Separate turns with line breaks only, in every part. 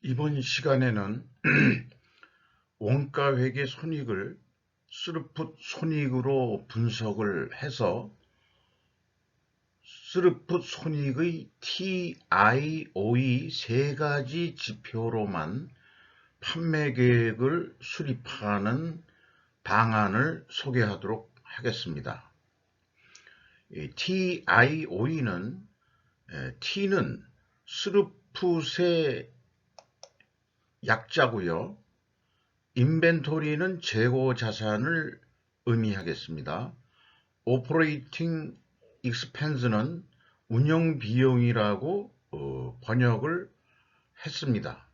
이번 시간에는 원가회계 손익을 스루풋 손익으로 분석을 해서 스루풋 손익의 TIOE 세 가지 지표로만 판매 계획을 수립하는 방안을 소개하도록 하겠습니다. TIOE는 T는 스루풋의 약자고요. 인벤토리는 재고 자산을 의미하겠습니다. 오퍼레이팅 익스펜스는 운영 비용이라고 번역을 했습니다.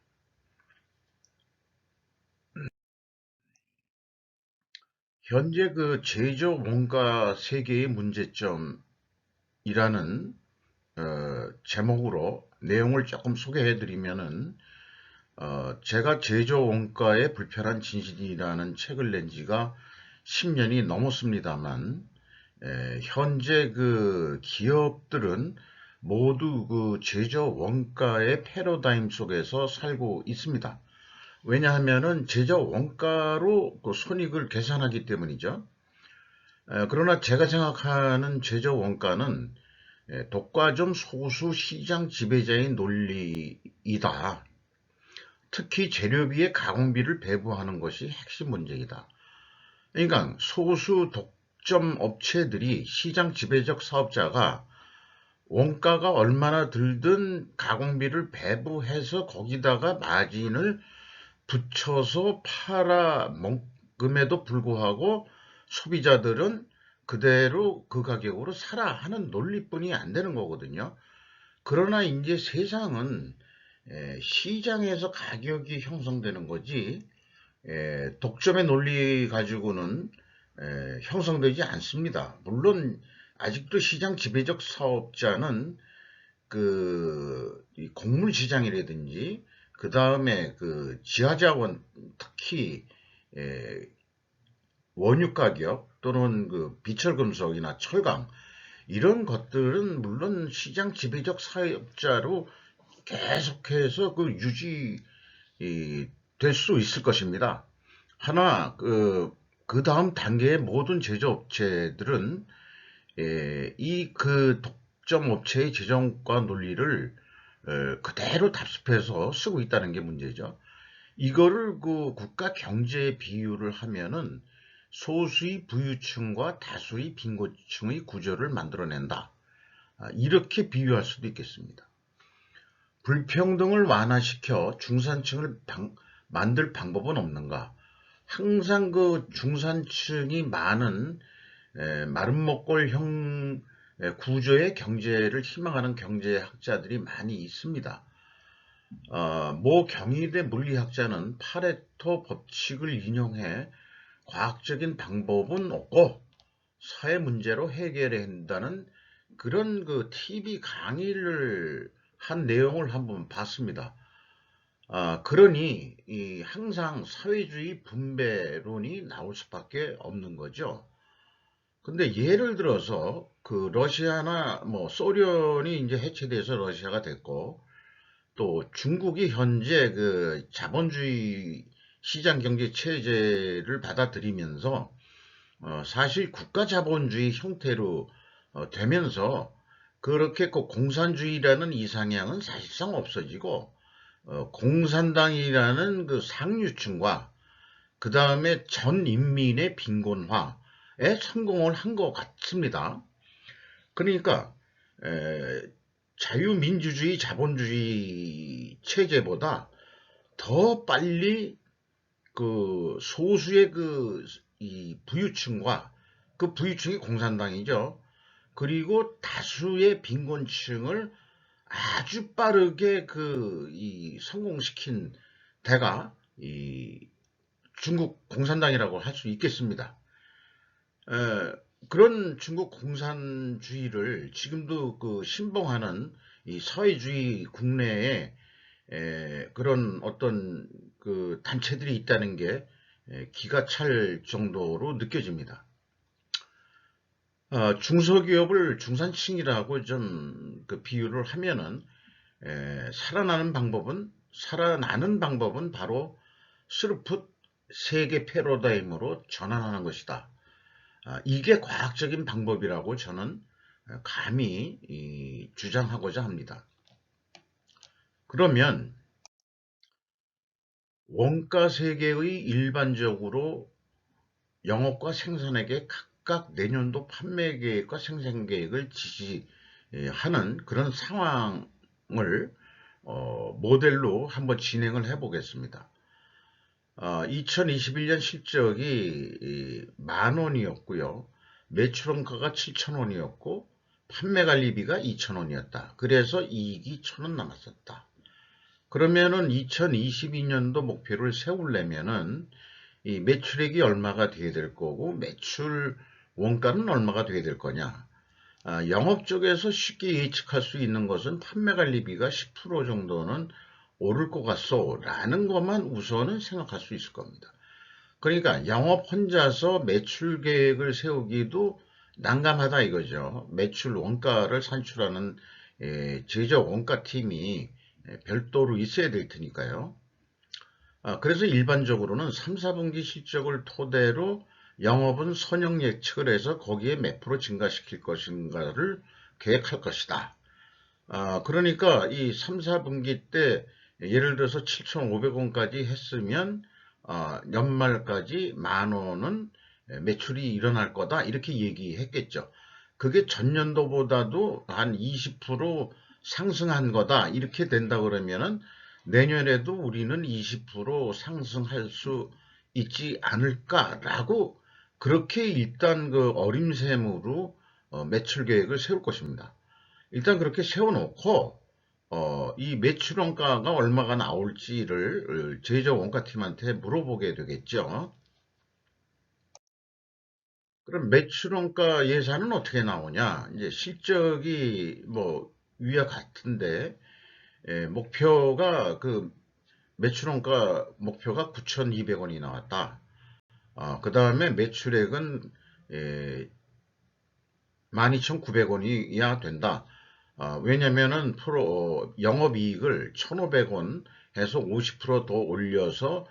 현재 그 제조 원가 세계의 문제점이라는 제목으로 내용을 조금 소개해 드리면은 제가 제조 원가의 불편한 진실이라는 책을 낸 지가 10년이 넘었습니다만, 현재 그 기업들은 모두 그 제조 원가의 패러다임 속에서 살고 있습니다. 왜냐하면은 제조 원가로 그 손익을 계산하기 때문이죠. 그러나 제가 생각하는 제조 원가는 독과점 소수 시장 지배자의 논리이다. 특히 재료비에 가공비를 배부하는 것이 핵심 문제이다. 그러니까 소수 독점 업체들이 시장 지배적 사업자가 원가가 얼마나 들든 가공비를 배부해서 거기다가 마진을 붙여서 팔아먹음에도 불구하고 소비자들은 그대로 그 가격으로 사라 하는 논리뿐이 안 되는 거거든요. 그러나 이제 세상은 시장에서 가격이 형성되는 거지 독점의 논리 가지고는 형성되지 않습니다. 물론 아직도 시장 지배적 사업자는 이 곡물 시장이라든지 그 다음에 그 지하자원 특히 에, 원유 가격 또는 그 비철금속이나 철강 이런 것들은 물론 시장 지배적 사업자로 계속해서 그 유지 될 수 있을 것입니다. 하나 그 다음 단계의 모든 제조업체들은 이 그 독점 업체의 재정과 논리를 그대로 답습해서 쓰고 있다는 게 문제죠. 이거를 그 국가 경제에 비유를 하면은 소수의 부유층과 다수의 빈곤층의 구조를 만들어낸다. 이렇게 비유할 수도 있겠습니다. 불평등을 완화시켜 중산층을 만들 방법은 없는가? 항상 그 중산층이 많은 마름먹골형 구조의 경제를 희망하는 경제학자들이 많이 있습니다. 모 경희대 물리학자는 파레토 법칙을 인용해 과학적인 방법은 없고 사회 문제로 해결해야 한다는 그런 그 TV 강의를 한 내용을 한번 봤습니다. 그러니 항상 사회주의 분배론이 나올 수밖에 없는 거죠. 근데 예를 들어서 그 러시아나 뭐 소련이 이제 해체돼서 러시아가 됐고 또 중국이 현재 그 자본주의 시장 경제 체제를 받아들이면서 사실 국가 자본주의 형태로 되면서 그렇게 그 공산주의라는 이상향은 사실상 없어지고 공산당이라는 그 상류층과 그 다음에 전 인민의 빈곤화에 성공을 한 것 같습니다. 그러니까 에, 자유민주주의 자본주의 체제보다 더 빨리 그 소수의 이 부유층과 그 부유층이 공산당이죠. 그리고 다수의 빈곤층을 아주 빠르게 이 성공시킨 대가 이 중국 공산당이라고 할 수 있겠습니다. 에, 그런 중국 공산주의를 지금도 그 신봉하는 이 사회주의 국내에 그런 어떤 그 단체들이 있다는 게 기가 찰 정도로 느껴집니다. 중소기업을 중산층이라고 좀 그 비유를 하면은 살아나는 방법은 살아나는 방법은 바로 스루풋 세계 패러다임으로 전환하는 것이다. 이게 과학적인 방법이라고 저는 감히 주장하고자 합니다. 그러면 원가 세계의 일반적으로 영업과 생산에게 각각 내년도 판매 계획과 생산 계획을 지시하는 그런 상황을 모델로 한번 진행을 해 보겠습니다. 2021년 실적이 10,000원이었고요. 매출원가가 7,000원이었고 판매관리비가 2,000원이었다. 그래서 이익이 1,000원 남았었다. 그러면은 2022년도 목표를 세우려면은 이 매출액이 얼마가 돼야 될 거고 매출 원가는 얼마가 돼야 될 거냐. 영업 쪽에서 쉽게 예측할 수 있는 것은 판매관리비가 10% 정도는 오를 것 같소 라는 것만 우선은 생각할 수 있을 겁니다. 그러니까 영업 혼자서 매출 계획을 세우기도 난감하다 이거죠. 매출 원가를 산출하는 제조 원가팀이 별도로 있어야 될 테니까요. 그래서 일반적으로는 3, 4분기 실적을 토대로 영업은 선형 예측을 해서 거기에 몇 프로 증가시킬 것인가를 계획할 것이다. 그러니까 이 3, 4분기 때 예를 들어서 7,500원까지 했으면 연말까지 10,000원은 매출이 일어날 거다 이렇게 얘기했겠죠. 그게 전년도보다도 한 20% 상승한 거다 이렇게 된다 그러면은 내년에도 우리는 20% 상승할 수 있지 않을까라고 그렇게 일단 그 어림셈으로 매출 계획을 세울 것입니다. 일단 그렇게 세워놓고 이 매출 원가가 얼마가 나올지를 제조 원가팀한테 물어보게 되겠죠. 그럼 매출 원가 예산은 어떻게 나오냐? 이제 실적이 뭐 위와 같은데 목표가 그 매출원가 목표가 9,200원이 나왔다. 그 다음에 매출액은 12,900원이야 된다. 왜냐면은 영업이익을 1,500원 해서 50%더 올려서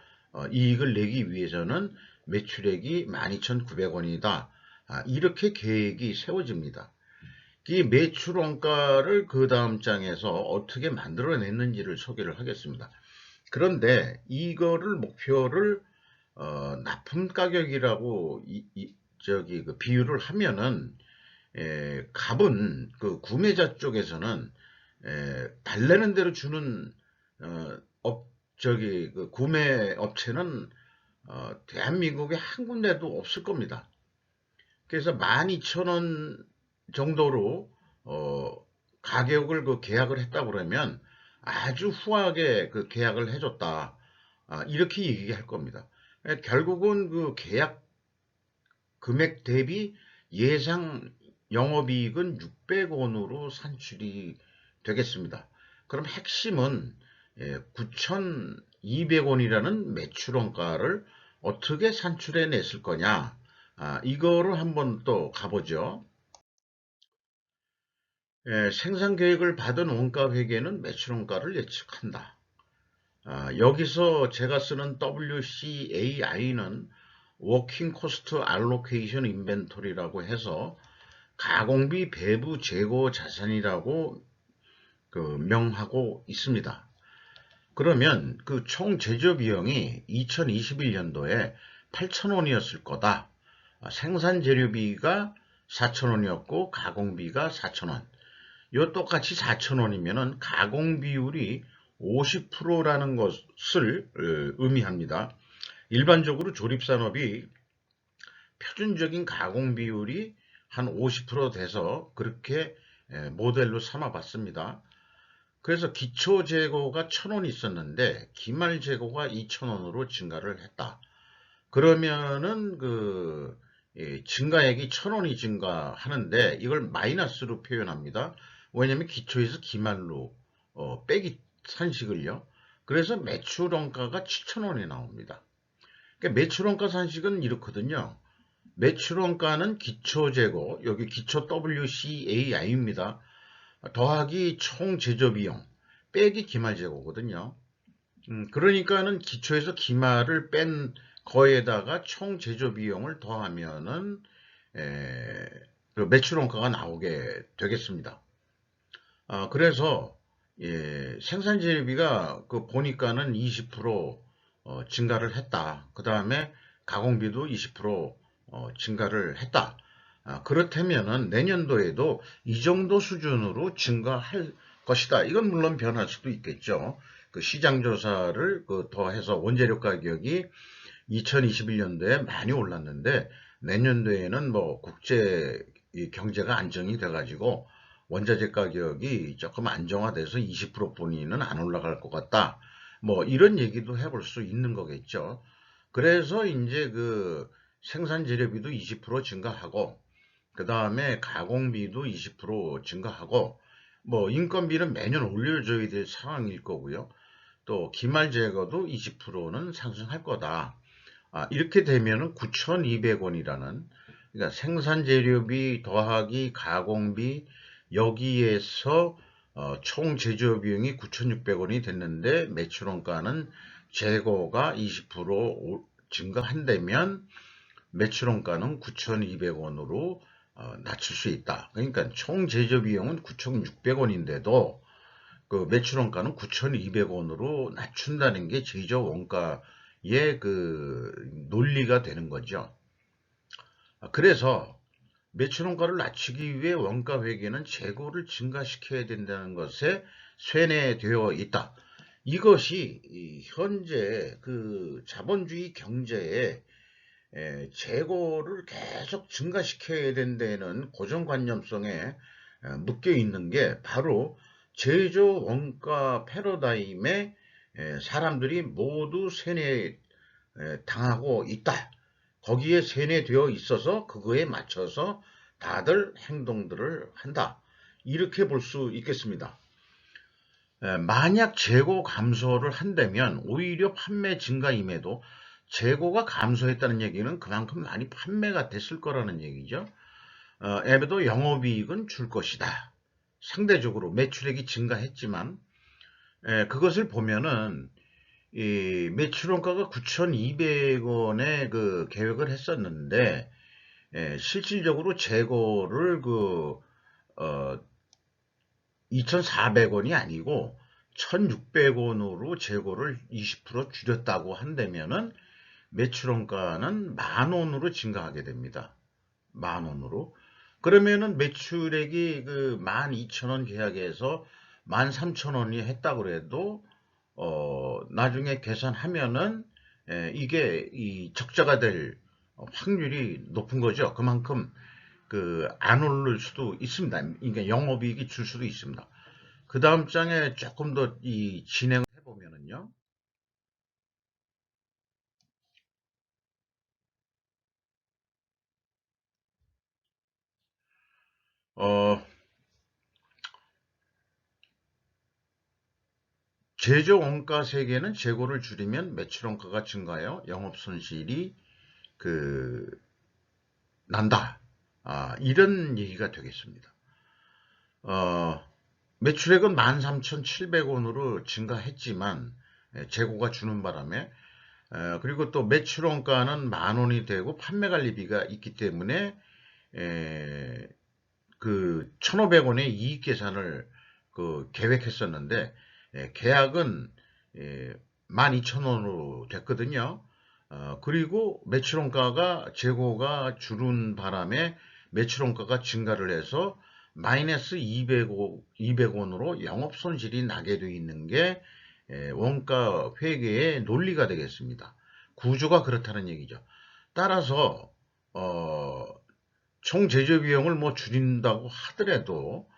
이익을 내기 위해서는 매출액이 12,900원이다. 이렇게 계획이 세워집니다. 이 매출 원가를 그 다음 장에서 어떻게 만들어냈는지를 소개를 하겠습니다. 그런데 이거를 목표를 납품 가격이라고 그 비유를 하면은 갑은 그 구매자 쪽에서는 달래는 대로 주는 그 구매 업체는 대한민국에 한 군데도 없을 겁니다. 그래서 12,000원 정도로 가격을 그 계약을 했다 그러면 아주 후하게 그 계약을 해줬다. 이렇게 얘기할 겁니다. 결국은 그 계약 금액 대비 예상 영업이익은 600원으로 산출이 되겠습니다. 그럼 핵심은 9,200원이라는 매출원가를 어떻게 산출해 냈을 거냐. 이거를 한번 또 가보죠. 생산 계획을 받은 원가 회계는 매출 원가를 예측한다. 여기서 제가 쓰는 WCAI는 Working Cost Allocation Inventory라고 해서 가공비 배부 재고 자산이라고 그 명하고 있습니다. 그러면 그 총 제조 비용이 2021년도에 8,000원이었을 거다. 생산 재료비가 4,000원이었고 가공비가 4,000원. 요 똑같이 4,000원이면은 가공 비율이 50%라는 것을 의미합니다. 일반적으로 조립산업이 표준적인 가공 비율이 한 50% 돼서 그렇게 모델로 삼아 봤습니다. 그래서 기초 재고가 1,000원 있었는데 기말 재고가 2,000원으로 증가를 했다. 그러면은 그 증가액이 1,000원이 증가하는데 이걸 마이너스로 표현합니다. 왜냐하면 기초에서 기말로 빼기 산식을요. 그래서 매출원가가 7,000원이 나옵니다. 그러니까 매출원가 산식은 이렇거든요. 매출원가는 기초재고, 여기 기초 WCAI입니다. 더하기 총 제조비용 빼기 기말재고거든요. 그러니까는 기초에서 기말을 뺀 거에다가 총 제조 비용을 더하면은 에, 그 매출 원가가 나오게 되겠습니다. 그래서 생산 재료비가 그 보니까는 20% 증가를 했다. 그 다음에 가공비도 20% 증가를 했다. 그렇다면은 내년도에도 이 정도 수준으로 증가할 것이다. 이건 물론 변할 수도 있겠죠. 그 시장 조사를 그 더해서 원재료 가격이 2021년도에 많이 올랐는데 내년도에는 뭐 국제 경제가 안정이 돼가지고 원자재 가격이 조금 안정화돼서 20% 뿐이는 안 올라갈 것 같다. 뭐 이런 얘기도 해볼 수 있는 거겠죠. 그래서 이제 그 생산 재료비도 20% 증가하고 그 다음에 가공비도 20% 증가하고 뭐 인건비는 매년 올려줘야 될 상황일 거고요. 또 기말 제거도 20%는 상승할 거다. 이렇게 되면은 9,200원이라는 그러니까 생산 재료비 더하기 가공비 여기에서 총 제조 비용이 9,600원이 됐는데 매출 원가는 재고가 20% 증가한다면 매출 원가는 9,200원으로 낮출 수 있다. 그러니까 총 제조 비용은 9,600원인데도 그 매출 원가는 9,200원으로 낮춘다는 게 제조 원가의 그 논리가 되는 거죠. 그래서 매출 원가를 낮추기 위해 원가 회계는 재고를 증가시켜야 된다는 것에 쇠뇌되어 있다. 이것이 현재 그 자본주의 경제에 재고를 계속 증가시켜야 된다는 고정관념성에 묶여 있는 게 바로 제조 원가 패러다임에 사람들이 모두 세뇌 당하고 있다. 거기에 세뇌되어 있어서 그거에 맞춰서 다들 행동들을 한다. 이렇게 볼 수 있겠습니다. 만약 재고 감소를 한다면 오히려 판매 증가임에도 재고가 감소했다는 얘기는 그만큼 많이 판매가 됐을 거라는 얘기죠. 에도 영업이익은 줄 것이다. 상대적으로 매출액이 증가했지만 그것을 보면은 이 매출 원가가 9,200원에 그 계획을 했었는데 실질적으로 재고를 그 2,400원이 아니고 1,600원으로 재고를 20% 줄였다고 한다면은 매출 원가는 10,000원으로 증가하게 됩니다. 10,000원으로. 그러면은 매출액이 그 12,000원 계약에서 13,000원이 했다고 그래도 나중에 계산하면은 이게 이 적자가 될 확률이 높은 거죠. 그만큼 그 안 오를 수도 있습니다. 그러니까 영업이익이 줄 수도 있습니다. 그 다음 장에 조금 더 이 진행을 해보면은요. 어, 제조 원가 세계는 재고를 줄이면 매출 원가가 증가하여 영업 손실이 그 난다. 이런 얘기가 되겠습니다. 어, 매출액은 13,700원으로 증가했지만 재고가 주는 바람에 그리고 또 매출 원가는 10,000원이 되고 판매 관리비가 있기 때문에 그 1,500원의 이익 계산을 그 계획했었는데 계약은 12,000원으로 됐거든요. 그리고 매출원가가 재고가 줄은 바람에 매출원가가 증가를 해서 마이너스 200원으로 영업 손실이 나게 되어 있는 게 원가 회계의 논리가 되겠습니다. 구조가 그렇다는 얘기죠. 따라서 총 제조 비용을 뭐 줄인다고 하더라도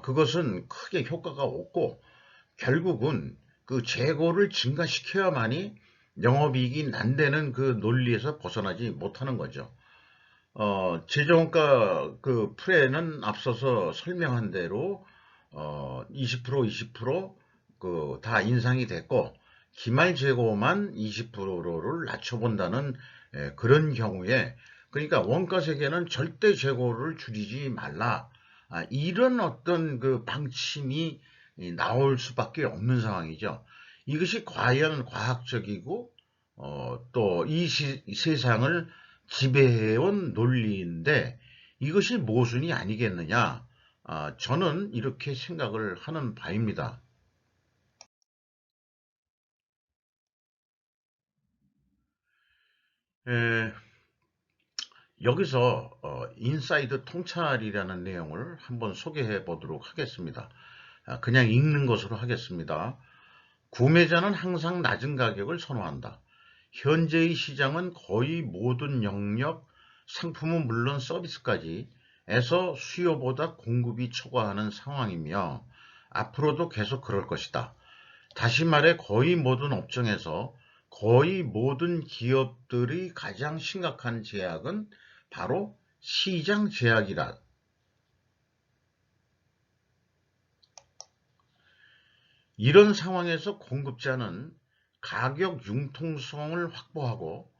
그것은 크게 효과가 없고 결국은 그 재고를 증가시켜야만이 영업이익이 난다는 그 논리에서 벗어나지 못하는 거죠. 제조원가 그 프레는 앞서서 설명한 대로 20%그 다 인상이 됐고 기말 재고만 20%를 낮춰본다는 그런 경우에 그러니까 원가 세계는 절대 재고를 줄이지 말라. 이런 어떤 그 방침이 나올 수밖에 없는 상황이죠. 이것이 과연 과학적이고 또 이 세상을 지배해온 논리인데 이것이 모순이 아니겠느냐? 저는 이렇게 생각을 하는 바입니다. 에, 여기서 인사이드 통찰이라는 내용을 한번 소개해 보도록 하겠습니다. 그냥 읽는 것으로 하겠습니다. 구매자는 항상 낮은 가격을 선호한다. 현재의 시장은 거의 모든 영역, 상품은 물론 서비스까지 에서 수요보다 공급이 초과하는 상황이며 앞으로도 계속 그럴 것이다. 다시 말해 거의 모든 업종에서 거의 모든 기업들이 가장 심각한 제약은 바로 시장 제약이라. 이런 상황에서 공급자는 가격 융통성을 확보하고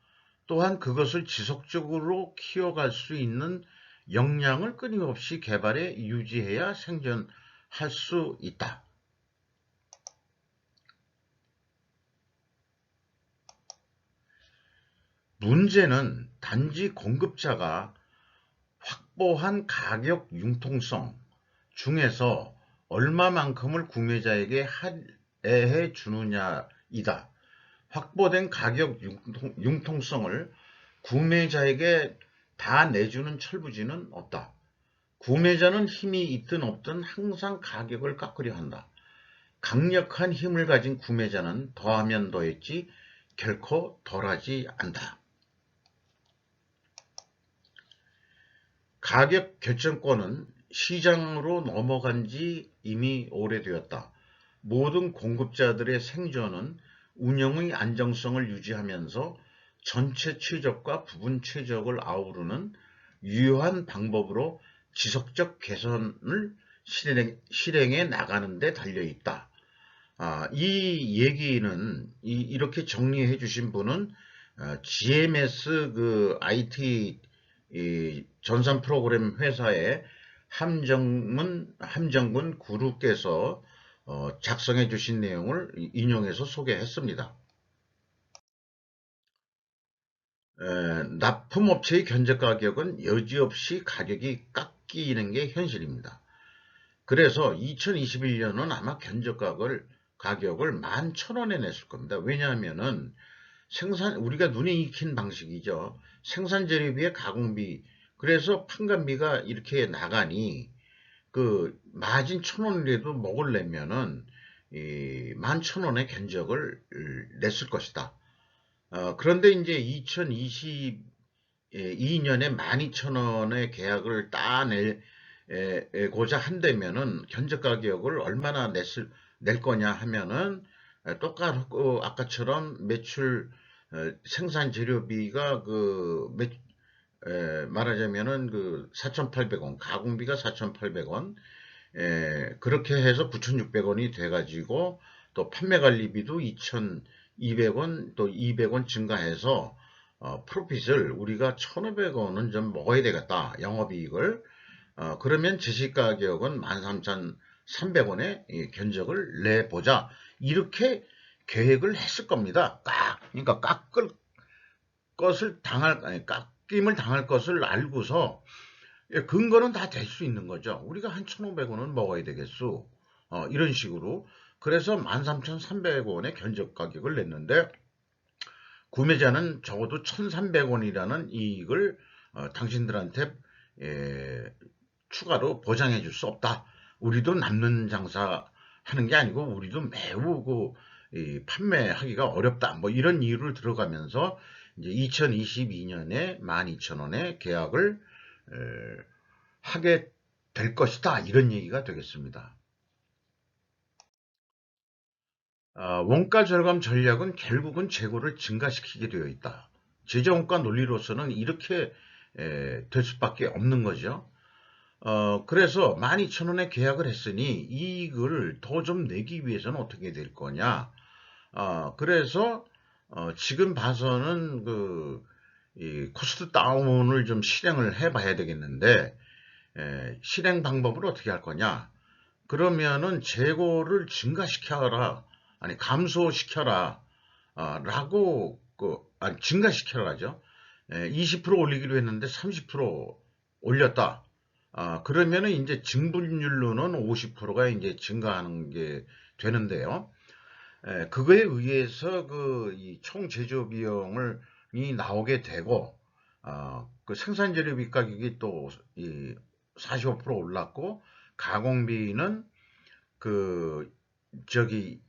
또한 그것을 지속적으로 키워갈 수 있는 역량을 끊임없이 개발해 유지해야 생존할 수 있다. 문제는 단지 공급자가 확보한 가격 융통성 중에서 얼마만큼을 구매자에게 할애해 주느냐이다. 확보된 가격 융통성을 구매자에게 다 내주는 철부지는 없다. 구매자는 힘이 있든 없든 항상 가격을 깎으려 한다. 강력한 힘을 가진 구매자는 더하면 더했지 결코 덜하지 않다. 가격 결정권은 시장으로 넘어간 지 이미 오래되었다. 모든 공급자들의 생존은 운영의 안정성을 유지하면서 전체 최적과 부분 최적을 아우르는 유효한 방법으로 지속적 개선을 실행해 나가는 데 달려있다. 이 얘기는 이렇게 정리해 주신 분은 GMS 그 IT 전산 프로그램 회사의 함정군 그룹께서 작성해 주신 내용을 인용해서 소개했습니다. 납품업체의 견적가격은 여지없이 가격이 깎이는 게 현실입니다. 그래서 2021년은 아마 견적가격을 11,000원에 냈을 겁니다. 왜냐하면은 우리가 눈에 익힌 방식이죠. 생산재료비에 가공비, 그래서 판관비가 이렇게 나가니 그 마진 1,000원이라도 먹으려면은 11,000원의 견적을 냈을 것이다. 그런데 이제 2022년에 12,000원의 계약을 따내고자 한다면은 견적 가격을 얼마나 낼 거냐 하면은 똑같고 아까처럼 매출 생산 재료비가 말하자면은 4,800원, 가공비가 4,800원, 그렇게 해서 9,600원이 돼가지고 또 판매 관리비도 2,200원 또 200원 증가해서 프로핏을 우리가 1,500원은 좀 먹어야 되겠다. 영업이익을. 그러면 제시가격은 13,300원에 견적을 내보자. 이렇게 계획을 했을 겁니다. 그러니까 깎임을 당할 것을 알고서 근거는 다 될 수 있는 거죠. 우리가 한 1,500원은 먹어야 되겠소. 이런 식으로. 그래서 13,300원의 견적 가격을 냈는데 구매자는 적어도 1,300원이라는 이익을 당신들한테 추가로 보장해 줄 수 없다. 우리도 남는 장사 하는 게 아니고 우리도 매우 판매하기가 어렵다. 뭐 이런 이유를 들어가면서 이제 2022년에 12,000원에 계약을 하게 될 것이다. 이런 얘기가 되겠습니다. 원가 절감 전략은 결국은 재고를 증가시키게 되어 있다. 제조원가 논리로서는 이렇게 될 수밖에 없는 거죠. 그래서 12,000원에 계약을 했으니 이익을 더 좀 내기 위해서는 어떻게 될 거냐. 그래서 지금 봐서는 이 코스트 다운을 좀 실행을 해 봐야 되겠는데 실행 방법을 어떻게 할 거냐. 그러면은 재고를 증가시켜라. 아니 감소시켜라 라고 증가시켜라죠. 20% 올리기로 했는데 30% 올렸다. 그러면은 이제 증분율로는 50%가 이제 증가하는 게 되는데요. 그거에 의해서 총 제조 비용이 나오게 되고, 그 생산 재료비 가격이 또 45% 올랐고, 가공비는 그 저기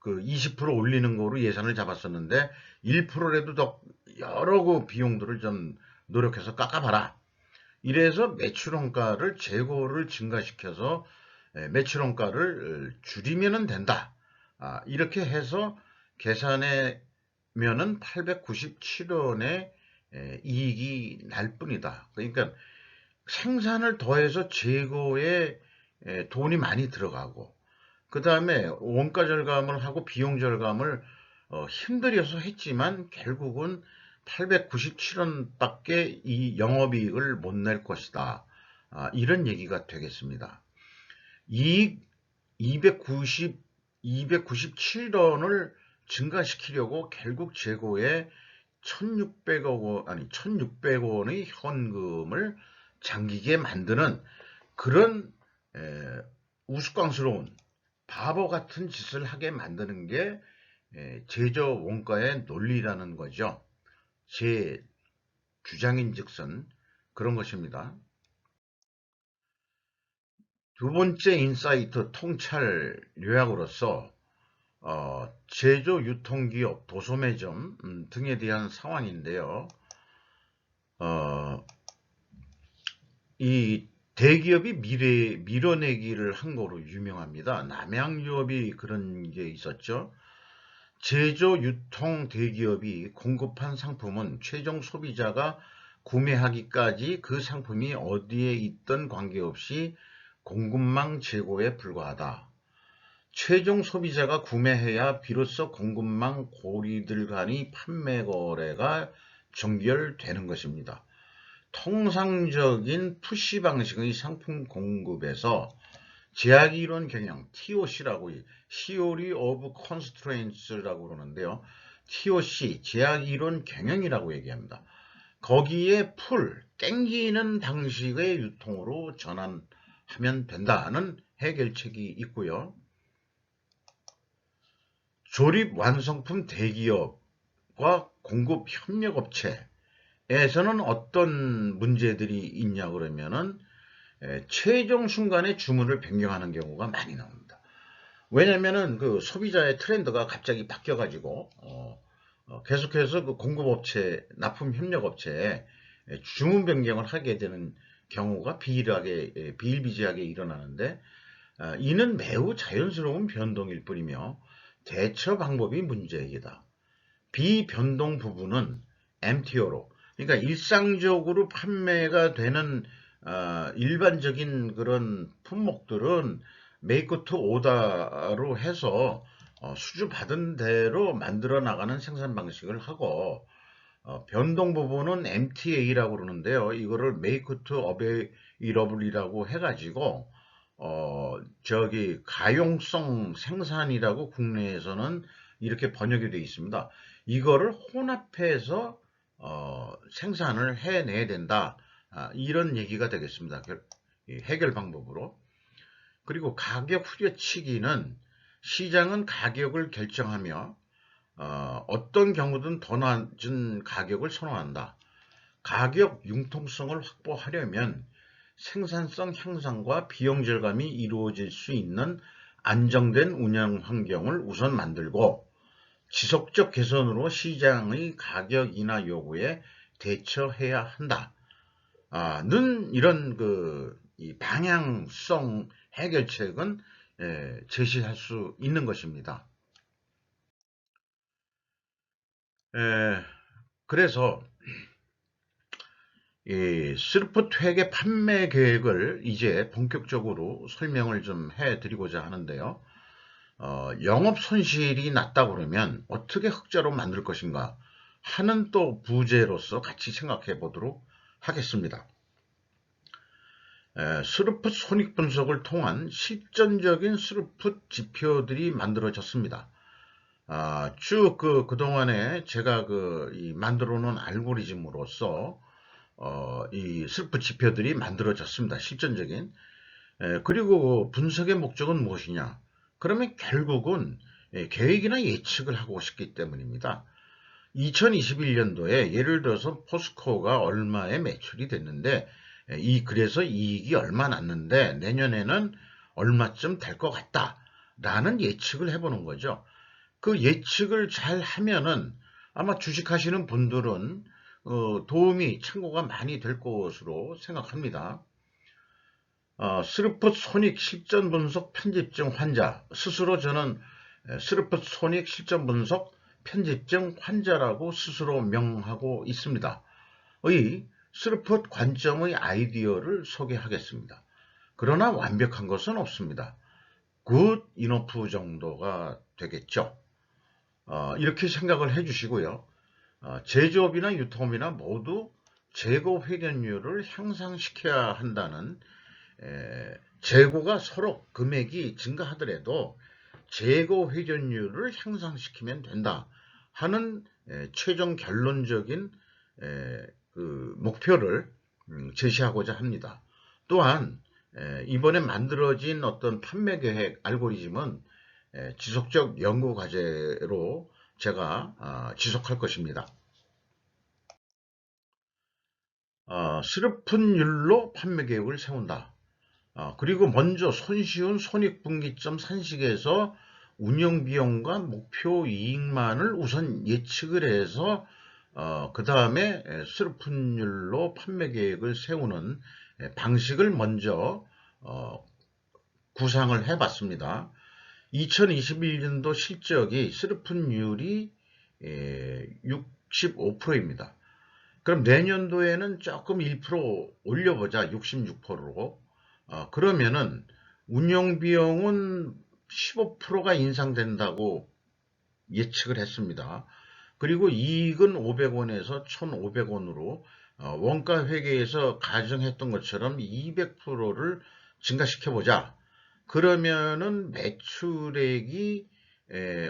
20% 올리는 거로 예산을 잡았었는데 1%라도 더 여러 비용들을 좀 노력해서 깎아봐라. 이래서 매출원가를 재고를 증가시켜서 매출원가를 줄이면 된다. 이렇게 해서 계산하면은 897원의 이익이 날 뿐이다. 그러니까 생산을 더해서 재고에 돈이 많이 들어가고 그 다음에 원가 절감을 하고 비용 절감을 힘들여서 했지만 결국은 897원밖에 이 영업이익을 못 낼 것이다. 이런 얘기가 되겠습니다. 이익 297원을 증가시키려고 결국 재고에 1600원의 현금을 잠기게 만드는 그런 우스꽝스러운 바보 같은 짓을 하게 만드는 게 제조 원가의 논리라는 거죠. 제 주장인즉슨 그런 것입니다. 두 번째 인사이트 통찰 요약으로서 제조 유통기업, 도소매점 등에 대한 상황인데요. 이 대기업이 밀어내기를 한 거로 유명합니다. 남양유업이 그런 게 있었죠. 제조 유통 대기업이 공급한 상품은 최종 소비자가 구매하기까지 그 상품이 어디에 있든 관계없이 공급망 재고에 불과하다. 최종 소비자가 구매해야 비로소 공급망 고리들 간의 판매 거래가 정결되는 것입니다. 통상적인 푸시 방식의 상품 공급에서 제약이론 경영, TOC라고, Theory of Constraints라고 그러는데요. TOC, 제약이론 경영이라고 얘기합니다. 거기에 땡기는 방식의 유통으로 전환하면 된다는 해결책이 있고요. 조립 완성품 대기업과 공급 협력업체에서는 어떤 문제들이 있냐 그러면은 최종 순간에 주문을 변경하는 경우가 많이 나옵니다. 왜냐면은 그 소비자의 트렌드가 갑자기 바뀌어가지고 계속해서 그 공급업체, 납품 협력업체에 주문 변경을 하게 되는 경우가 비일비재하게 일어나는데 이는 매우 자연스러운 변동일 뿐이며 대처 방법이 문제이다. 비변동 부분은 MTO로, 그러니까 일상적으로 판매가 되는 일반적인 그런 품목들은 메이크 투 오더로 해서 수주받은 대로 만들어 나가는 생산 방식을 하고 변동 부분은 MTA라고 그러는데요. 이거를 메이크 투 어베이러블이라고 해가지고 가용성 생산이라고 국내에서는 이렇게 번역이 되어 있습니다. 이거를 혼합해서 생산을 해내야 된다. 이런 얘기가 되겠습니다. 해결 방법으로. 그리고 가격 후려치기는 시장은 가격을 결정하며 어떤 경우든 더 낮은 가격을 선호한다. 가격 융통성을 확보하려면 생산성 향상과 비용 절감이 이루어질 수 있는 안정된 운영 환경을 우선 만들고 지속적 개선으로 시장의 가격 인하 요구에 대처해야 한다. 는 이런 이 방향성 해결책은 제시할 수 있는 것입니다. 그래서 이 스루풋 회계 판매 계획을 이제 본격적으로 설명을 좀 해드리고자 하는데요. 영업 손실이 났다 그러면 어떻게 흑자로 만들 것인가 하는 또 부제로서 같이 생각해 보도록 하겠습니다. 스루풋 손익 분석을 통한 실전적인 스루풋 지표들이 만들어졌습니다. 쭉 그동안에 제가 만들어 놓은 알고리즘으로서 이 스루풋 지표들이 만들어졌습니다. 실전적인. 그리고 분석의 목적은 무엇이냐? 그러면 결국은 계획이나 예측을 하고 싶기 때문입니다. 2021년도에 예를 들어서 포스코가 얼마의 매출이 됐는데 그래서 이익이 얼마 났는데 내년에는 얼마쯤 될 것 같다라는 예측을 해보는 거죠. 그 예측을 잘 하면은 아마 주식하시는 분들은 도움이 참고가 많이 될 것으로 생각합니다. 스루풋 손익 실전 분석 편집증 환자, 스스로 저는 스루풋 손익 실전 분석 편집증 환자라고 스스로 명하고 있습니다. 의 스루풋 관점의 아이디어를 소개하겠습니다. 그러나 완벽한 것은 없습니다. 굿 이너프 정도가 되겠죠. 이렇게 생각을 해주시고요. 제조업이나 유통업이나 모두 재고 회전율을 향상시켜야 한다는, 재고가 서로 금액이 증가하더라도 재고 회전율을 향상시키면 된다 하는 최종 결론적인 목표를 제시하고자 합니다. 또한 이번에 만들어진 어떤 판매 계획 알고리즘은 지속적 연구 과제로 제가 지속할 것입니다. 스르픈율로 판매 계획을 세운다. 그리고 먼저 손쉬운 손익분기점 산식에서 운영비용과 목표 이익만을 우선 예측을 해서 그 다음에 스르픈율로 판매 계획을 세우는 방식을 먼저 구상을 해봤습니다. 2021년도 실적이 스르픈율이 65%입니다. 그럼 내년도에는 조금 1% 올려보자. 66%로. 그러면은 운영비용은 15%가 인상된다고 예측을 했습니다. 그리고 이익은 500원에서 1,500원으로 원가 회계에서 가정했던 것처럼 200%를 증가시켜보자. 그러면은 매출액이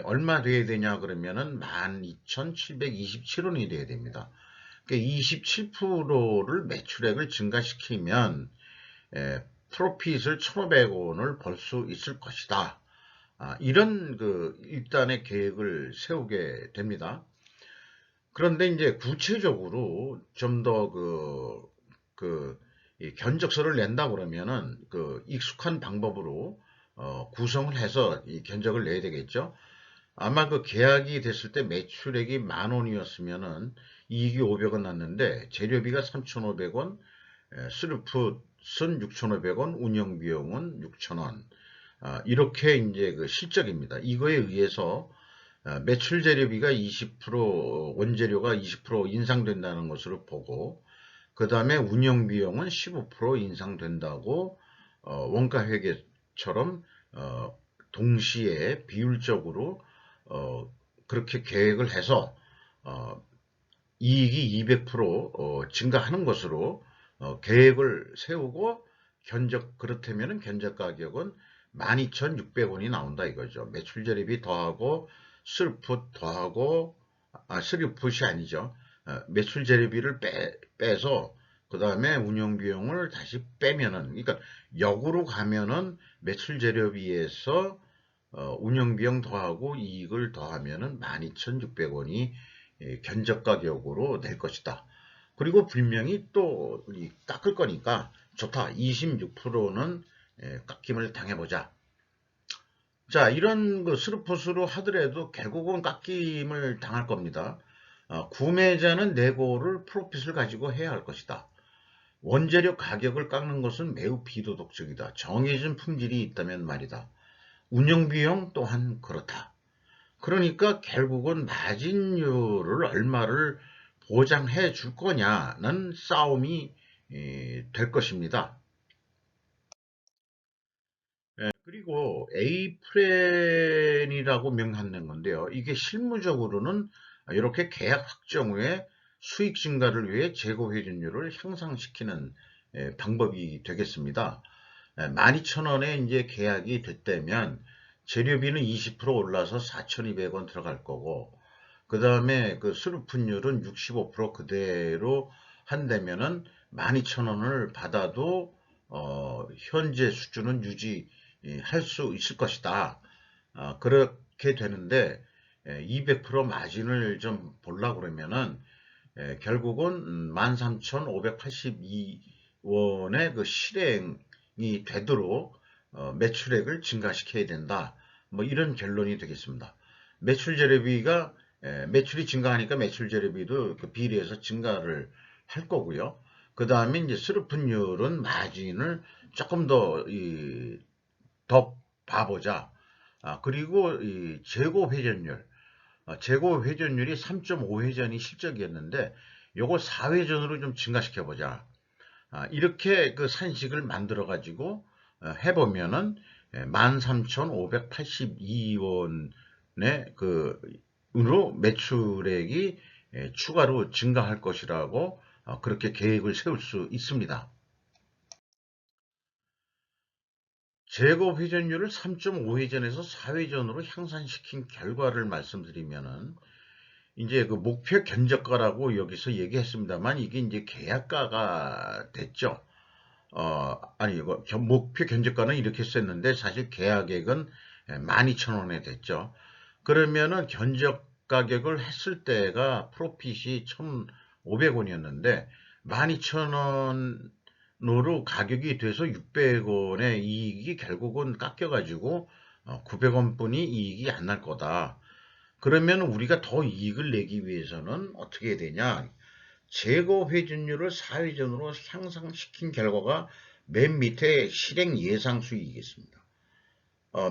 얼마 돼야 되냐 그러면은 12,727원이 돼야 됩니다. 그러니까 27%를 매출액을 증가시키면 프로핏을 1,500원을 벌 수 있을 것이다. 이런 일단의 계획을 세우게 됩니다. 그런데 이제 구체적으로 좀 더 견적서를 낸다 그러면은 익숙한 방법으로 구성을 해서 이 견적을 내야 되겠죠. 아마 계약이 됐을 때 매출액이 10,000원이었으면은 이익이 500원 났는데 재료비가 3,500원, 스루풋은 6,500원, 운영비용은 6,000원. 이렇게 이제 실적입니다. 이거에 의해서 매출 재료비가 20%, 원재료가 20% 인상된다는 것으로 보고, 그 다음에 운영비용은 15% 인상된다고 원가 회계처럼 동시에 비율적으로 그렇게 계획을 해서 이익이 200% 증가하는 것으로 계획을 세우고 그렇다면 견적 가격은 12,600원이 나온다 이거죠. 매출 재료비 더하고 스루풋 더하고 스루풋이 아니죠. 매출 재료비를 빼서 그 다음에 운영비용을 다시 빼면은, 그러니까 역으로 가면은 매출 재료비에서 운영비용 더하고 이익을 더하면은 12,600원이 견적 가격으로 낼 것이다. 그리고 분명히 또 깎을 거니까 좋다. 26%는 깎임을 당해보자. 자, 이런 스루풋으로 하더라도 결국은 깎임을 당할 겁니다. 구매자는 내고를 프로핏을 가지고 해야 할 것이다. 원재료 가격을 깎는 것은 매우 비도덕적이다. 정해진 품질이 있다면 말이다. 운영비용 또한 그렇다. 그러니까 결국은 마진율을 얼마를 보장해 줄 거냐는 싸움이 될 것입니다. 그리고 A 플랜이라고 명하는 건데요. 이게 실무적으로는 이렇게 계약 확정 후에 수익 증가를 위해 재고 회전율을 향상시키는 방법이 되겠습니다. 12,000원에 이제 계약이 됐다면 재료비는 20% 올라서 4,200원 들어갈 거고, 그 다음에 그 수루풋율은 65% 그대로 한다면은 12,000원을 받아도 현재 수준은 유지할 수 있을 것이다. 그렇게 되는데 200% 마진을 좀 보려고 그러면은 결국은 13,582원의 그 실행이 되도록 매출액을 증가시켜야 된다. 뭐 이런 결론이 되겠습니다. 매출 재료비가 매출이 증가하니까 매출 재료비도 그 비례해서 증가를 할 거고요. 그 다음에 이제 수루풋율은 마진을 조금 더 봐보자. 그리고 이 재고 회전율, 재고 회전율이 3.5회전이 실적이었는데 요거 4회전으로 좀 증가시켜 보자. 이렇게 그 산식을 만들어 가지고 해보면은 13,582원의 그 으로 매출액이 추가로 증가할 것이라고 그렇게 계획을 세울 수 있습니다. 재고 회전율을 3.5회전에서 4회전으로 향상시킨 결과를 말씀드리면은 이제 그 목표 견적가라고 여기서 얘기했습니다만 이게 이제 계약가가 됐죠. 아니 이거 목표 견적가는 이렇게 썼는데 사실 계약액은 12,000원에 됐죠. 그러면은 견적 가격을 했을 때가 프로핏이 1,500원이었는데 12,000원으로 가격이 돼서 600원의 이익이 결국은 깎여가지고 900원 뿐이 이익이 안 날 거다. 그러면 우리가 더 이익을 내기 위해서는 어떻게 해야 되냐? 재고 회전율을 4회전으로 향상시킨 결과가 맨 밑에 실행 예상 수익이겠습니다.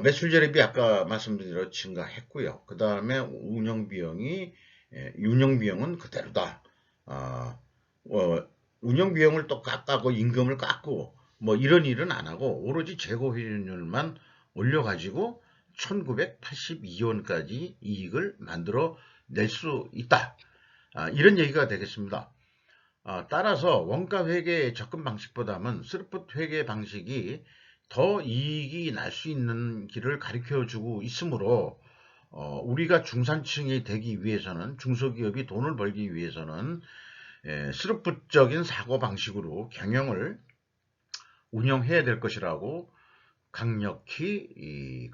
매출 재료비 아까 말씀드린 대로 증가했고요. 그 다음에 운영 비용은 그대로다. 어, 어, 운영 비용을 또 깎고 임금을 깎고 뭐 이런 일은 안 하고 오로지 재고 회전율만 올려가지고 1982원까지 이익을 만들어 낼 수 있다. 이런 얘기가 되겠습니다. 따라서 원가 회계 접근 방식보다는 스루풋 회계 방식이 더 이익이 날 수 있는 길을 가르쳐 주고 있으므로 우리가 중산층이 되기 위해서는 중소기업이 돈을 벌기 위해서는 스루풋적인 사고 방식으로 경영을 운영해야 될 것이라고 강력히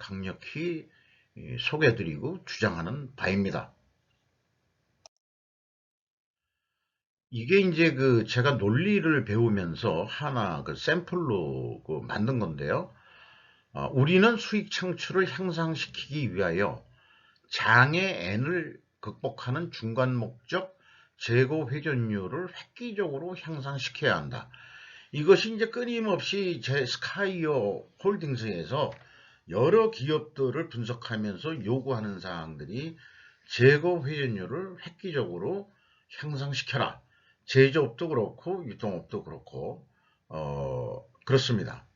소개드리고 주장하는 바입니다. 이게 이제 그 제가 논리를 배우면서 하나 그 샘플로 그 만든 건데요. 우리는 수익 창출을 향상시키기 위하여 장의 N을 극복하는 중간 목적 재고 회전율을 획기적으로 향상시켜야 한다. 이것이 이제 끊임없이 제 스카이어 홀딩스에서 여러 기업들을 분석하면서 요구하는 사항들이 재고 회전율을 획기적으로 향상시켜라. 제조업도 그렇고 유통업도 그렇고 그렇습니다.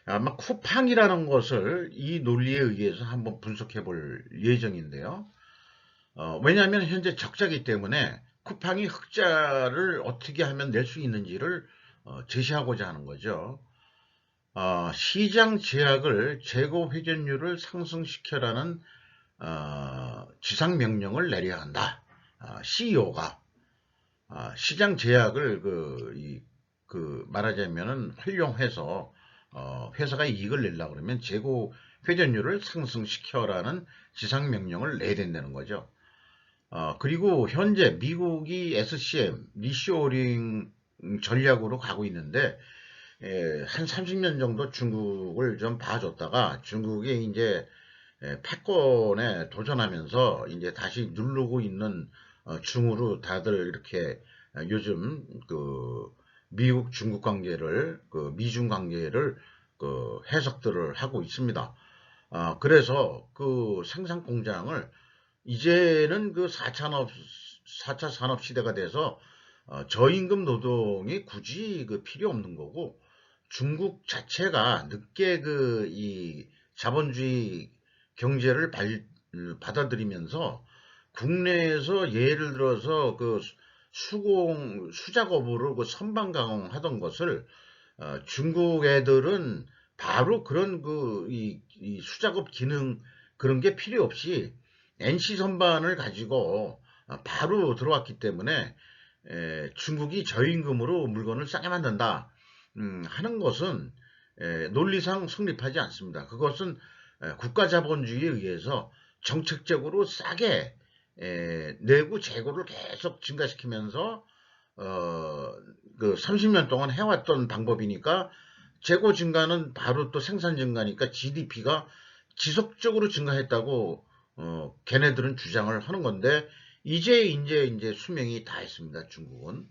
아마 쿠팡이라는 것을 이 논리에 의해서 한번 분석해 볼 예정인데요. 왜냐하면 현재 적자기 때문에 쿠팡이 흑자를 어떻게 하면 낼 수 있는지를 제시하고자 하는 거죠. 시장 제약을 재고 회전율을 상승시켜라는 지상 명령을 내려야 한다. CEO가 시장 제약을 말하자면은 활용해서 회사가 이익을 내려고 그러면 재고 회전율을 상승시켜라는 지상 명령을 내야 된다는 거죠. 그리고 현재 미국이 SCM 리쇼어링 전략으로 가고 있는데 한 30년 정도 중국을 좀 봐줬다가 중국이 이제 패권에 도전하면서 이제 다시 누르고 있는 중으로 다들 이렇게 요즘 그 미국 중국 관계를 그 미중 관계를 그 해석들을 하고 있습니다. 그래서 그 생산 공장을 이제는 그 4차 산업 시대가 돼서 저임금 노동이 굳이 그 필요 없는 거고 중국 자체가 늦게 그 이 자본주의 경제를 받아들이면서 국내에서 예를 들어서 그 수작업으로 그 선반 가공하던 것을 중국 애들은 바로 그런 이 수작업 기능 그런 게 필요 없이 NC 선반을 가지고 바로 들어왔기 때문에 중국이 저임금으로 물건을 싸게 만든다 하는 것은 논리상 성립하지 않습니다. 그것은 국가 자본주의에 의해서 정책적으로 싸게 내구 재고를 계속 증가시키면서 그 30년 동안 해왔던 방법이니까 재고 증가는 바로 또 생산 증가니까 GDP가 지속적으로 증가했다고 걔네들은 주장을 하는 건데 이제 수명이 다 했습니다. 중국은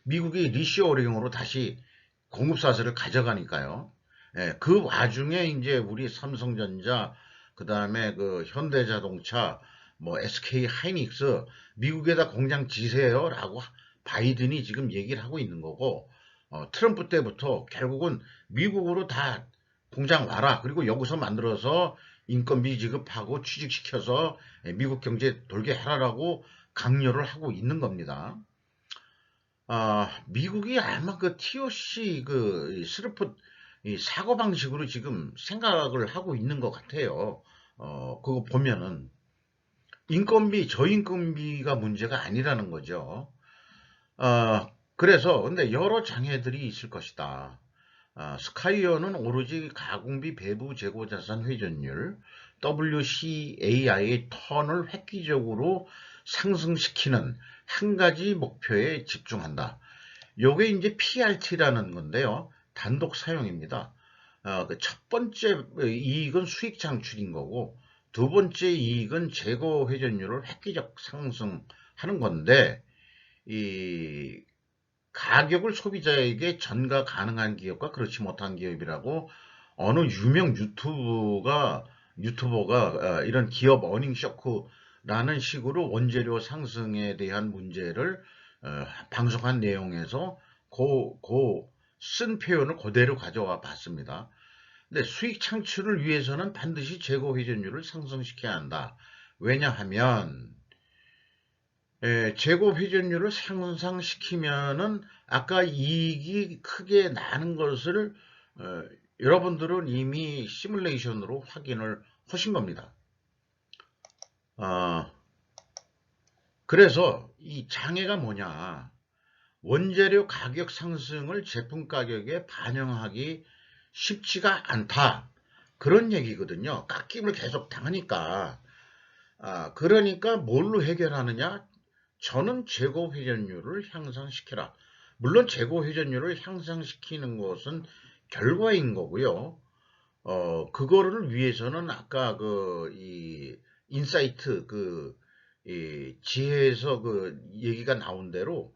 미국이 리쇼어링으로 다시 공급 사슬을 가져가니까요. 그 와중에 이제 우리 삼성전자 그다음에 그 현대자동차 뭐 SK 하이닉스 미국에다 공장 지세요라고 바이든이 지금 얘기를 하고 있는 거고 트럼프 때부터 결국은 미국으로 다 공장 와라. 그리고 여기서 만들어서 인건비 지급하고 취직시켜서 미국 경제 돌게 해라라고 강요를 하고 있는 겁니다. 미국이 아마 그 TOC 스루프 이 사고 방식으로 지금 생각을 하고 있는 것 같아요. 그거 보면은 인건비, 저인건비가 문제가 아니라는 거죠. 그래서 근데 여러 장애들이 있을 것이다. 스카이어는 오로지 가공비 배부 재고 자산 회전율 WCAI의 턴을 획기적으로 상승시키는 한 가지 목표에 집중한다. 요게 이제 PRT라는 건데요. 단독 사용입니다. 그첫 번째 이익은 수익 창출인 거고 두 번째 이익은 재고 회전율을 획기적 상승하는 건데 이 가격을 소비자에게 전가 가능한 기업과 그렇지 못한 기업이라고 어느 유명 유튜버가 이런 기업 어닝 쇼크라는 식으로 원재료 상승에 대한 문제를 방송한 내용에서 쓴 표현을 그대로 가져와 봤습니다. 근데 수익 창출을 위해서는 반드시 재고 회전율을 상승시켜야 한다. 왜냐하면 재고 회전율을 상승시키면은 아까 이익이 크게 나는 것을 여러분들은 이미 시뮬레이션으로 확인을 하신 겁니다. 그래서 이 장애가 뭐냐? 원재료 가격 상승을 제품 가격에 반영하기 쉽지가 않다. 그런 얘기거든요. 깎임을 계속 당하니까. 그러니까 뭘로 해결하느냐? 저는 재고 회전율을 향상시켜라. 물론 재고 회전율을 향상시키는 것은 결과인 거고요. 그거를 위해서는 아까 이 인사이트 이 지혜에서 얘기가 나온 대로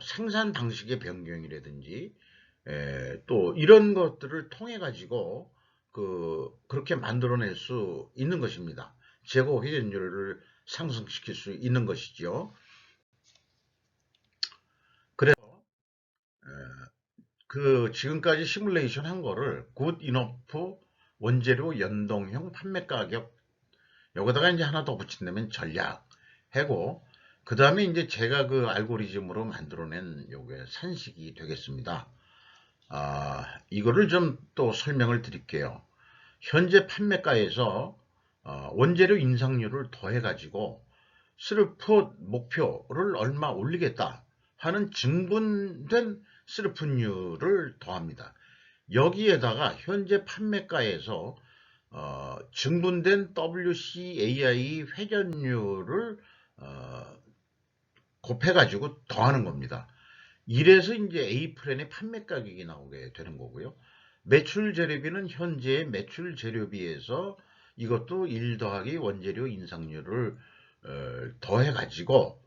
생산 방식의 변경이라든지 또 이런 것들을 통해 가지고 그렇게 만들어낼 수 있는 것입니다. 재고 회전율을 상승시킬 수 있는 것이죠. 그래서 지금까지 시뮬레이션 한 거를 굿 이너프 원재료 연동형 판매 가격 여기다가 이제 하나 더 붙인다면 전략 하고 그 다음에 이제 제가 그 알고리즘으로 만들어낸 요게 산식이 되겠습니다. 이거를 좀 또 설명을 드릴게요. 현재 판매가에서 원재료 인상률을 더해 가지고 스루풋 목표를 얼마 올리겠다 하는 증분된 스루풋률을 더합니다. 여기에다가 현재 판매가에서 증분된 WCAI 회전율을 곱해가지고 더하는 겁니다. 이래서 이제 A플랜의 판매 가격이 나오게 되는 거고요. 매출 재료비는 현재의 매출 재료비에서 이것도 1 더하기 원재료 인상률을 더해가지고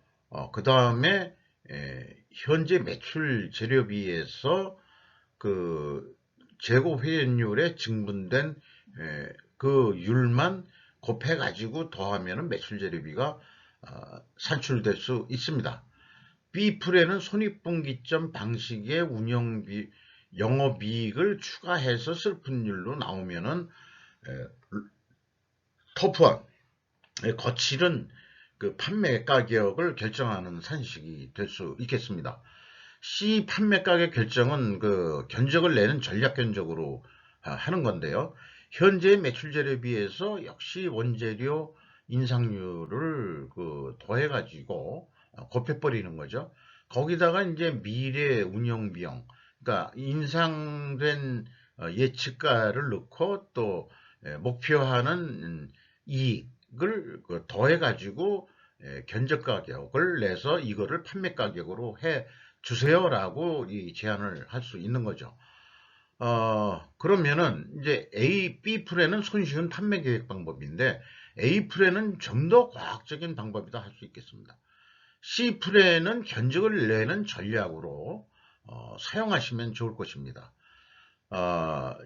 그 다음에 현재 매출 재료비에서 그 재고 회전율에 증분된 그 율만 곱해가지고 더하면 매출 재료비가 산출될 수 있습니다. B플에는 손익분기점 방식의 영업이익을 추가해서 슬픈율로 나오면은 터프한 거칠은 그 판매 가격을 결정하는 산식이 될 수 있겠습니다. C 판매 가격 결정은 그 견적을 내는 전략 견적으로 하는 건데요. 현재 매출 재료에 비해서 역시 원재료 인상률을 그 더해 가지고 곱해 버리는 거죠. 거기다가 이제 미래 운영 비용, 그러니까 인상된 예측가를 넣고 또 목표하는 이익을 그 더해 가지고 견적 가격을 내서 이거를 판매 가격으로 해 주세요라고 이 제안을 할 수 있는 거죠. 그러면은 이제 A, B 풀에는 손쉬운 판매 계획 방법인데 A 풀에는 좀 더 과학적인 방법이다 할 수 있겠습니다. C 풀에는 견적을 내는 전략으로 사용하시면 좋을 것입니다.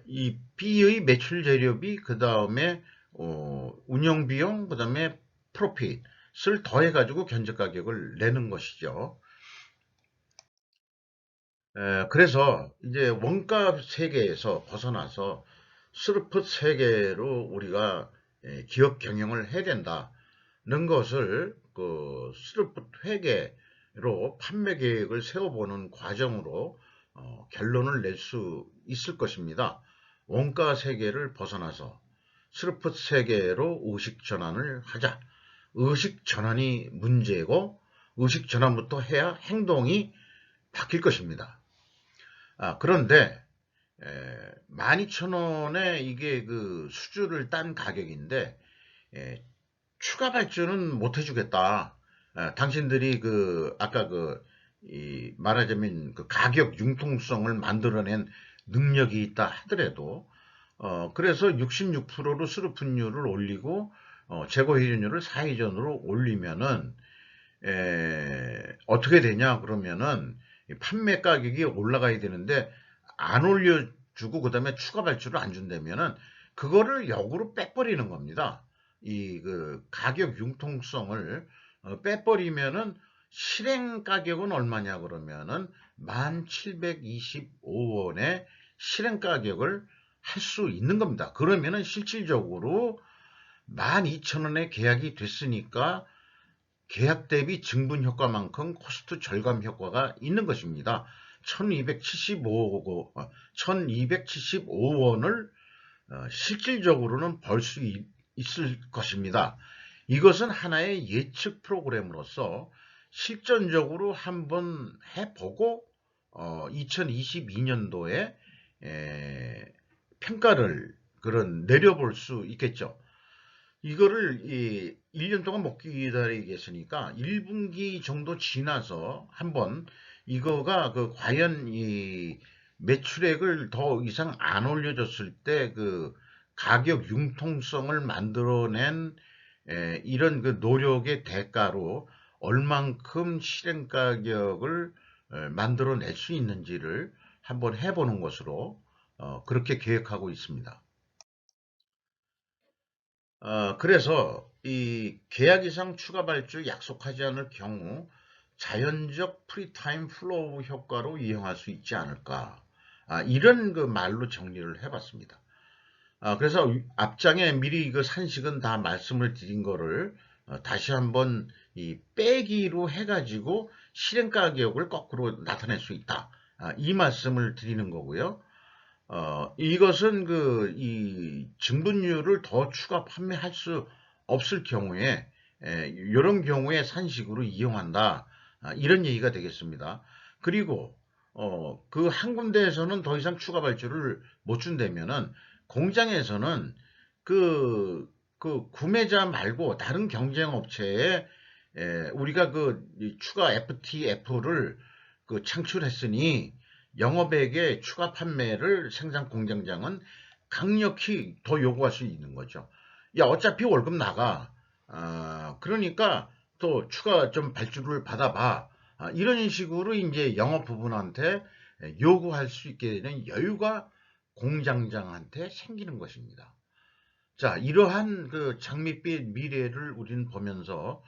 이 B의 매출 재료비, 그 다음에 운영 비용, 그 다음에 프로핏을 더해 가지고 견적 가격을 내는 것이죠. 그래서 이제 원가 세계에서 벗어나서 스루풋 세계로 우리가 기업 경영을 해야 된다는 것을 그 스루풋 회계로 판매 계획을 세워보는 과정으로 결론을 낼 수 있을 것입니다. 원가 세계를 벗어나서 스루풋 세계로 의식 전환을 하자. 의식 전환이 문제고 의식 전환부터 해야 행동이 바뀔 것입니다. 그런데 12,000원에 이게 그 수주를 딴 가격인데 추가 발주는 못 해주겠다. 당신들이 그 아까 말하자면 그 가격 융통성을 만들어낸 능력이 있다 하더라도 그래서 66%로 수르풋률을 올리고 재고 회전율을 4회전으로 올리면은 어떻게 되냐 그러면은 판매 가격이 올라가야 되는데 안 올려주고 그 다음에 추가 발주를 안 준다면은 그거를 역으로 빼버리는 겁니다. 이 그 가격 융통성을 빼버리면은 실행 가격은 얼마냐 그러면은 1725원의 실행 가격을 할 수 있는 겁니다. 그러면은 실질적으로 12,000원에 계약이 됐으니까 계약 대비 증분 효과만큼 코스트 절감 효과가 있는 것입니다. 1275원을 실질적으로는 벌 수 있을 것입니다. 이것은 하나의 예측 프로그램으로서 실전적으로 한번 해보고 2022년도에 평가를 내려볼 수 있겠죠. 이거를 1년 동안 못 기다리겠으니까 1분기 정도 지나서 한번 이거가 과연 이 매출액을 더 이상 안 올려줬을 때 그 가격 융통성을 만들어낸 이런 그 노력의 대가로 얼만큼 실행 가격을 만들어낼 수 있는지를 한번 해보는 것으로 그렇게 계획하고 있습니다. 그래서 이 계약 이상 추가 발주 약속하지 않을 경우 자연적 프리타임 플로우 효과로 이용할 수 있지 않을까. 이런 그 말로 정리를 해봤습니다. 그래서 앞장에 미리 그 산식은 다 말씀을 드린 거를 다시 한번 이 빼기로 해가지고 실행 가격을 거꾸로 나타낼 수 있다. 이 말씀을 드리는 거고요. 이것은 이 증분율을 더 추가 판매할 수 없을 경우에, 이런 경우에 산식으로 이용한다. 이런 얘기가 되겠습니다. 그리고, 그 한 군데에서는 더 이상 추가 발주를 못 준다면은, 공장에서는 그 구매자 말고 다른 경쟁 업체에, 우리가 이 추가 FTF를 창출했으니, 영업액의 추가 판매를 생산 공장장은 강력히 더 요구할 수 있는 거죠. 야, 어차피 월급 나가. 그러니까 또 추가 좀 발주를 받아봐. 이런 식으로 이제 영업 부분한테 요구할 수 있게 되는 여유가 공장장한테 생기는 것입니다. 자, 이러한 그 장밋빛 미래를 우리는 보면서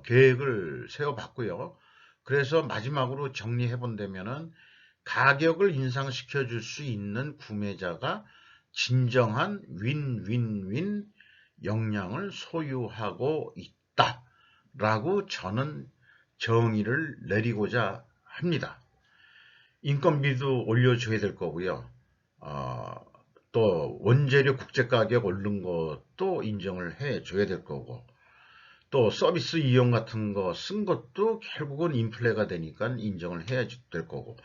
계획을 세워봤고요. 그래서 마지막으로 정리해 본다면은 가격을 인상시켜 줄 수 있는 구매자가 진정한 윈윈윈 역량을 소유하고 있다라고 저는 정의를 내리고자 합니다. 인건비도 올려줘야 될 거고요. 어, 또 원재료 국제가격 오른 것도 인정을 해줘야 될 거고, 또 서비스 이용 같은 거 쓴 것도 결국은 인플레가 되니까 인정을 해야 될 거고.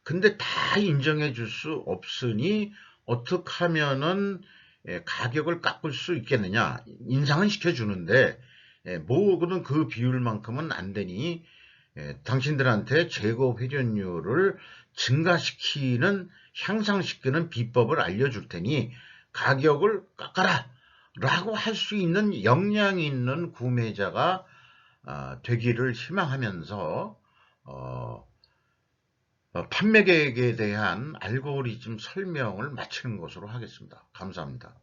근데 다 인정해 줄 수 없으니 어떻게 하면은 가격을 깎을 수 있겠느냐. 인상은 시켜주는데 뭐든 그 비율만큼은 안 되니 당신들한테 재고 회전율을 증가시키는, 향상시키는 비법을 알려줄 테니 가격을 깎아라 라고 할 수 있는 역량 있는 구매자가 되기를 희망하면서 판매 계획에 대한 알고리즘 설명을 마치는 것으로 하겠습니다. 감사합니다.